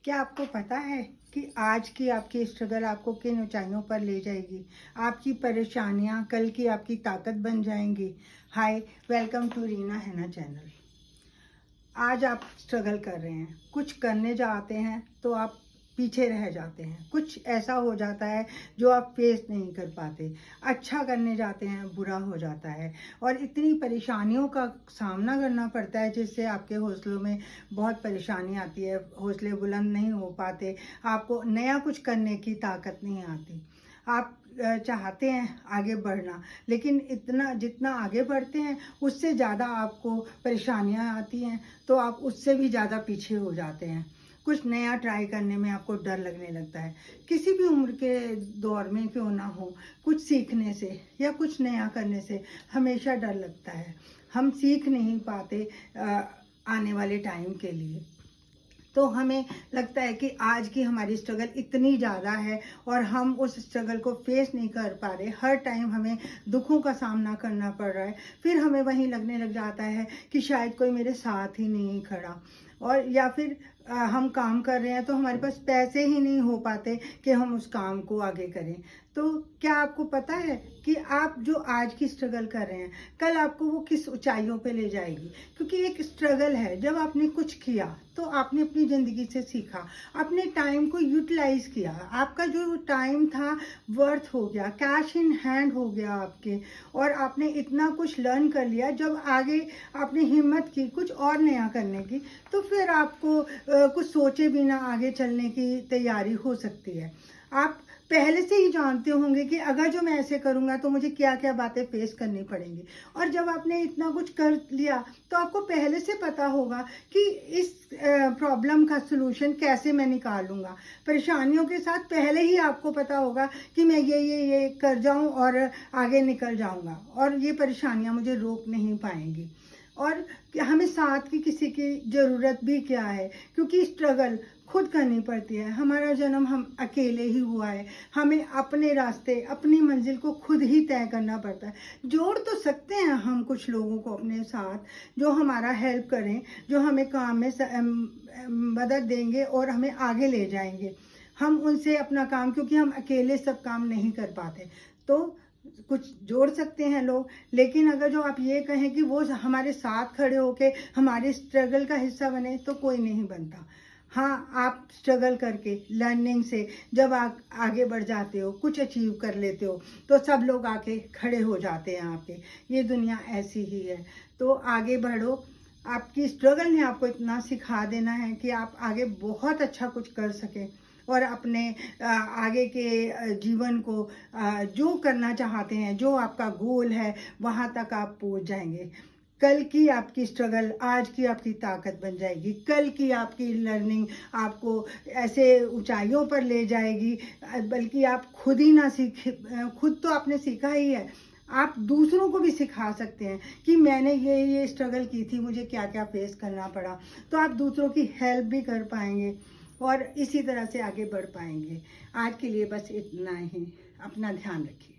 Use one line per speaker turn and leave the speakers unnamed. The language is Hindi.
क्या आपको पता है कि आज की आपकी स्ट्रगल आपको किन ऊंचाइयों पर ले जाएगी? आपकी परेशानियां कल की आपकी ताकत बन जाएंगी। हाय, वेलकम टू रीना हैना चैनल। आज आप स्ट्रगल कर रहे हैं, कुछ करने जाते हैं तो आप पीछे रह जाते हैं, कुछ ऐसा हो जाता है जो आप फेस नहीं कर पाते, अच्छा करने जाते हैं बुरा हो जाता है और इतनी परेशानियों का सामना करना पड़ता है जिससे आपके हौसलों में बहुत परेशानी आती है, हौसले बुलंद नहीं हो पाते, आपको नया कुछ करने की ताकत नहीं आती। आप चाहते हैं आगे बढ़ना, लेकिन इतना जितना आगे बढ़ते हैं उससे ज़्यादा आपको परेशानियां आती हैं, तो आप उससे भी ज़्यादा पीछे हो जाते हैं। कुछ नया ट्राई करने में आपको डर लगने लगता है। किसी भी उम्र के दौर में क्यों ना हो, कुछ सीखने से या कुछ नया करने से हमेशा डर लगता है। हम सीख नहीं पाते आने वाले टाइम के लिए। तो हमें लगता है कि आज की हमारी स्ट्रगल इतनी ज़्यादा है और हम उस स्ट्रगल को फेस नहीं कर पा रहे, हर टाइम हमें दुखों का सामना करना पड़ रहा है। फिर हमें वहीं लगने लग जाता है कि शायद कोई मेरे साथ ही नहीं खड़ा, और या फिर हम काम कर रहे हैं तो हमारे पास पैसे ही नहीं हो पाते कि हम उस काम को आगे करें। तो क्या आपको पता है कि आप जो आज की स्ट्रगल कर रहे हैं कल आपको वो किस ऊंचाइयों पे ले जाएगी? क्योंकि एक स्ट्रगल है, जब आपने कुछ किया तो आपने अपनी ज़िंदगी से सीखा, अपने टाइम को यूटिलाइज किया, आपका जो टाइम था वर्थ हो गया, कैश इन हैंड हो गया आपके, और आपने इतना कुछ लर्न कर लिया। जब आगे आपने हिम्मत की कुछ और नया करने की, तो फिर आपको कुछ सोचे बिना आगे चलने की तैयारी हो सकती है। आप पहले से ही जानते होंगे कि अगर जो मैं ऐसे करूँगा तो मुझे क्या क्या बातें फेस करनी पड़ेंगी, और जब आपने इतना कुछ कर लिया तो आपको पहले से पता होगा कि इस प्रॉब्लम का सलूशन कैसे मैं निकालूंगा। परेशानियों के साथ पहले ही आपको पता होगा कि मैं ये कर जाऊं और आगे निकल जाऊंगा, और ये परेशानियां मुझे रोक नहीं पाएंगी। और हमें साथ की किसी की ज़रूरत भी क्या है, क्योंकि स्ट्रगल खुद करनी पड़ती है। हमारा जन्म हम अकेले ही हुआ है, हमें अपने रास्ते अपनी मंजिल को खुद ही तय करना पड़ता है। जोड़ तो सकते हैं हम कुछ लोगों को अपने साथ जो हमारा हेल्प करें, जो हमें काम में मदद देंगे और हमें आगे ले जाएंगे। हम उनसे अपना काम, क्योंकि हम अकेले सब काम नहीं कर पाते, तो कुछ जोड़ सकते हैं लोग। लेकिन अगर जो आप ये कहें कि वो हमारे साथ खड़े होके हमारे स्ट्रगल का हिस्सा बने, तो कोई नहीं बनता। हाँ, आप स्ट्रगल करके लर्निंग से जब आप आगे बढ़ जाते हो, कुछ अचीव कर लेते हो, तो सब लोग आके खड़े हो जाते हैं आपके। ये दुनिया ऐसी ही है, तो आगे बढ़ो। आपकी स्ट्रगल ने आपको इतना सिखा देना है कि आप आगे बहुत अच्छा कुछ कर सकें और अपने आगे के जीवन को जो करना चाहते हैं, जो आपका गोल है, वहाँ तक आप पहुँच जाएंगे। कल की आपकी स्ट्रगल आज की आपकी ताकत बन जाएगी, कल की आपकी लर्निंग आपको ऐसे ऊंचाइयों पर ले जाएगी, बल्कि आप खुद ही ना सीखे, खुद तो आपने सीखा ही है, आप दूसरों को भी सिखा सकते हैं कि मैंने ये स्ट्रगल की थी, मुझे क्या क्या फेस करना पड़ा। तो आप दूसरों की हेल्प भी कर पाएंगे और इसी तरह से आगे बढ़ पाएंगे। आज के लिए बस इतना ही। अपना ध्यान रखिए।